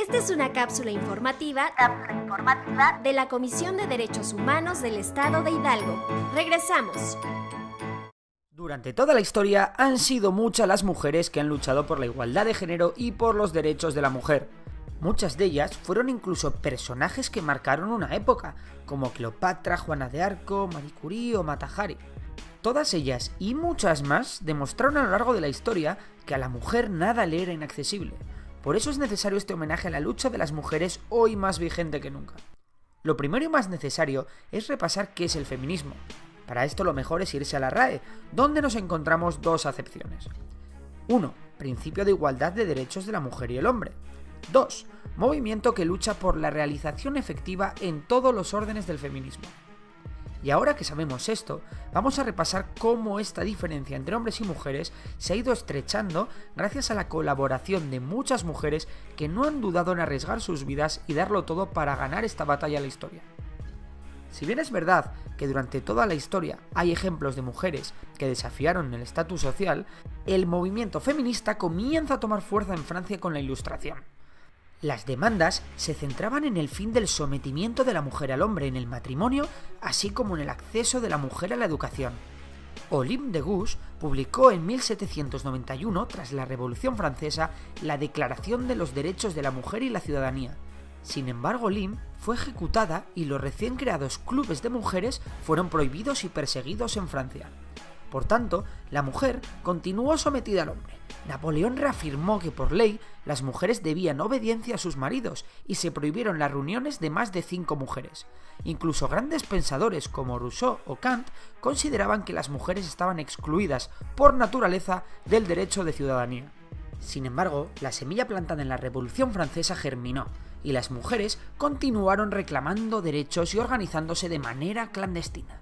Esta es una cápsula informativa de la Comisión de Derechos Humanos del Estado de Hidalgo. Regresamos. Durante toda la historia han sido muchas las mujeres que han luchado por la igualdad de género y por los derechos de la mujer. Muchas de ellas fueron incluso personajes que marcaron una época, como Cleopatra, Juana de Arco, Marie Curie o Mata Hari. Todas ellas y muchas más demostraron a lo largo de la historia que a la mujer nada le era inaccesible. Por eso es necesario este homenaje a la lucha de las mujeres, hoy más vigente que nunca. Lo primero y más necesario es repasar qué es el feminismo. Para esto lo mejor es irse a la RAE, donde nos encontramos dos acepciones. 1. Principio de igualdad de derechos de la mujer y el hombre. 2. Movimiento que lucha por la realización efectiva en todos los órdenes del feminismo. Y ahora que sabemos esto, vamos a repasar cómo esta diferencia entre hombres y mujeres se ha ido estrechando gracias a la colaboración de muchas mujeres que no han dudado en arriesgar sus vidas y darlo todo para ganar esta batalla a la historia. Si bien es verdad que durante toda la historia hay ejemplos de mujeres que desafiaron el estatus social, el movimiento feminista comienza a tomar fuerza en Francia con la Ilustración. Las demandas se centraban en el fin del sometimiento de la mujer al hombre en el matrimonio, así como en el acceso de la mujer a la educación. Olympe de Gouges publicó en 1791, tras la Revolución Francesa, la Declaración de los Derechos de la Mujer y la Ciudadanía. Sin embargo, Olympe fue ejecutada y los recién creados clubes de mujeres fueron prohibidos y perseguidos en Francia. Por tanto, la mujer continuó sometida al hombre. Napoleón reafirmó que por ley las mujeres debían obediencia a sus maridos y se prohibieron las reuniones de más de 5 mujeres. Incluso grandes pensadores como Rousseau o Kant consideraban que las mujeres estaban excluidas por naturaleza del derecho de ciudadanía. Sin embargo, la semilla plantada en la Revolución Francesa germinó y las mujeres continuaron reclamando derechos y organizándose de manera clandestina.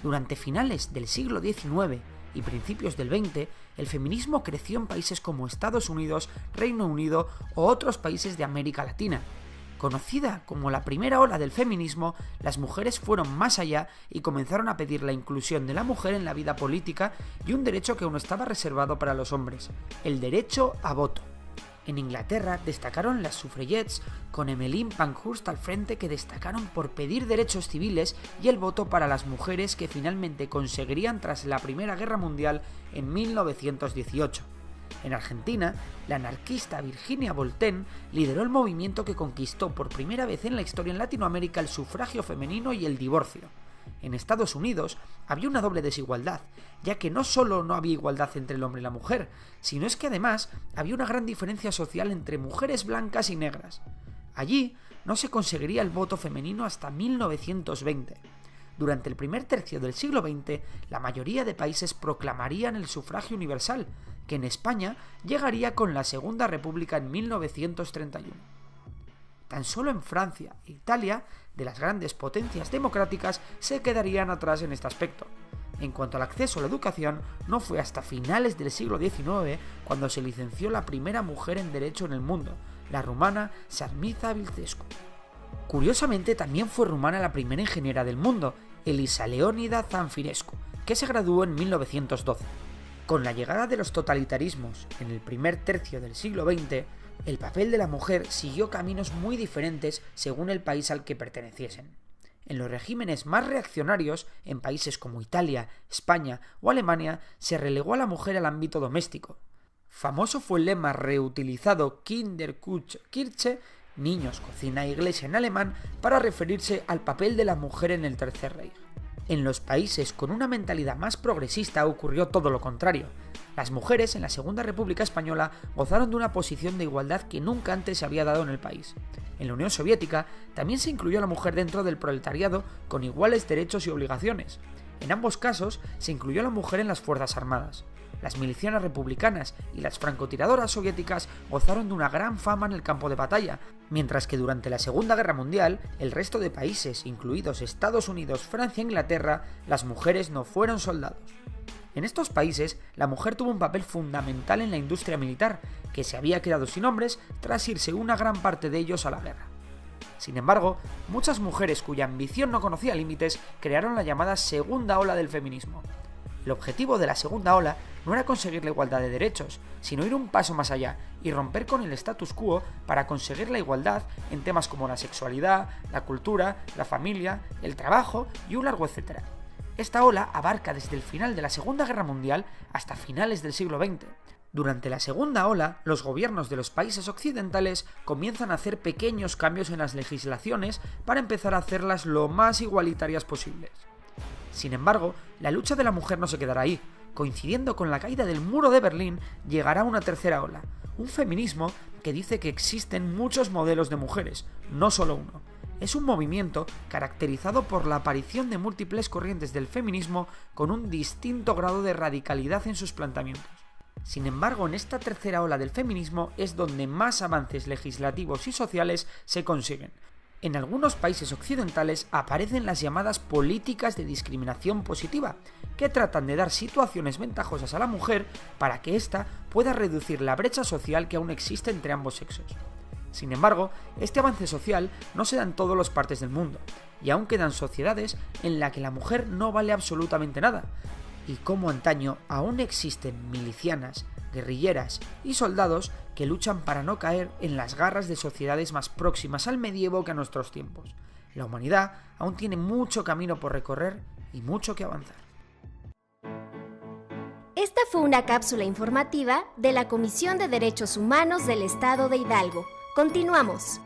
Durante finales del siglo XIX y principios del XX, el feminismo creció en países como Estados Unidos, Reino Unido o otros países de América Latina. Conocida como la primera ola del feminismo, las mujeres fueron más allá y comenzaron a pedir la inclusión de la mujer en la vida política y un derecho que aún estaba reservado para los hombres, el derecho a voto. En Inglaterra destacaron las suffragettes, con Emmeline Pankhurst al frente, que destacaron por pedir derechos civiles y el voto para las mujeres, que finalmente conseguirían tras la Primera Guerra Mundial en 1918. En Argentina, la anarquista Virginia Voltaire lideró el movimiento que conquistó por primera vez en la historia en Latinoamérica el sufragio femenino y el divorcio. En Estados Unidos había una doble desigualdad, ya que no solo no había igualdad entre el hombre y la mujer, sino es que además había una gran diferencia social entre mujeres blancas y negras. Allí no se conseguiría el voto femenino hasta 1920. Durante el primer tercio del siglo XX, la mayoría de países proclamarían el sufragio universal, que en España llegaría con la Segunda República en 1931. Tan solo en Francia e Italia, de las grandes potencias democráticas, se quedarían atrás en este aspecto. En cuanto al acceso a la educación, no fue hasta finales del siglo XIX cuando se licenció la primera mujer en Derecho en el mundo, la rumana Sarmiza Vilcescu. Curiosamente, también fue rumana la primera ingeniera del mundo, Elisa Leonida Zanfirescu, que se graduó en 1912. Con la llegada de los totalitarismos en el primer tercio del siglo XX, el papel de la mujer siguió caminos muy diferentes según el país al que perteneciesen. En los regímenes más reaccionarios, en países como Italia, España o Alemania, se relegó a la mujer al ámbito doméstico. Famoso fue el lema reutilizado Kinder, Küche, Kirche, niños, cocina, iglesia en alemán, para referirse al papel de la mujer en el Tercer Reich. En los países con una mentalidad más progresista ocurrió todo lo contrario. Las mujeres en la Segunda República Española gozaron de una posición de igualdad que nunca antes se había dado en el país. En la Unión Soviética también se incluyó a la mujer dentro del proletariado con iguales derechos y obligaciones. En ambos casos se incluyó a la mujer en las Fuerzas Armadas. Las milicianas republicanas y las francotiradoras soviéticas gozaron de una gran fama en el campo de batalla, mientras que durante la Segunda Guerra Mundial, el resto de países, incluidos Estados Unidos, Francia e Inglaterra, las mujeres no fueron soldados. En estos países, la mujer tuvo un papel fundamental en la industria militar, que se había quedado sin hombres tras irse una gran parte de ellos a la guerra. Sin embargo, muchas mujeres cuya ambición no conocía límites crearon la llamada segunda ola del feminismo. El objetivo de la segunda ola no era conseguir la igualdad de derechos, sino ir un paso más allá y romper con el status quo para conseguir la igualdad en temas como la sexualidad, la cultura, la familia, el trabajo y un largo etcétera. Esta ola abarca desde el final de la Segunda Guerra Mundial hasta finales del siglo XX. Durante la segunda ola, los gobiernos de los países occidentales comienzan a hacer pequeños cambios en las legislaciones para empezar a hacerlas lo más igualitarias posibles. Sin embargo, la lucha de la mujer no se quedará ahí. Coincidiendo con la caída del muro de Berlín, llegará una tercera ola, un feminismo que dice que existen muchos modelos de mujeres, no solo uno. Es un movimiento caracterizado por la aparición de múltiples corrientes del feminismo con un distinto grado de radicalidad en sus planteamientos. Sin embargo, en esta tercera ola del feminismo es donde más avances legislativos y sociales se consiguen. En algunos países occidentales aparecen las llamadas políticas de discriminación positiva, que tratan de dar situaciones ventajosas a la mujer para que ésta pueda reducir la brecha social que aún existe entre ambos sexos. Sin embargo, este avance social no se da en todas las partes del mundo, y aún quedan sociedades en las que la mujer no vale absolutamente nada, y como antaño aún existen milicianas, guerrilleras y soldados que luchan para no caer en las garras de sociedades más próximas al medievo que a nuestros tiempos. La humanidad aún tiene mucho camino por recorrer y mucho que avanzar. Esta fue una cápsula informativa de la Comisión de Derechos Humanos del Estado de Hidalgo. Continuamos.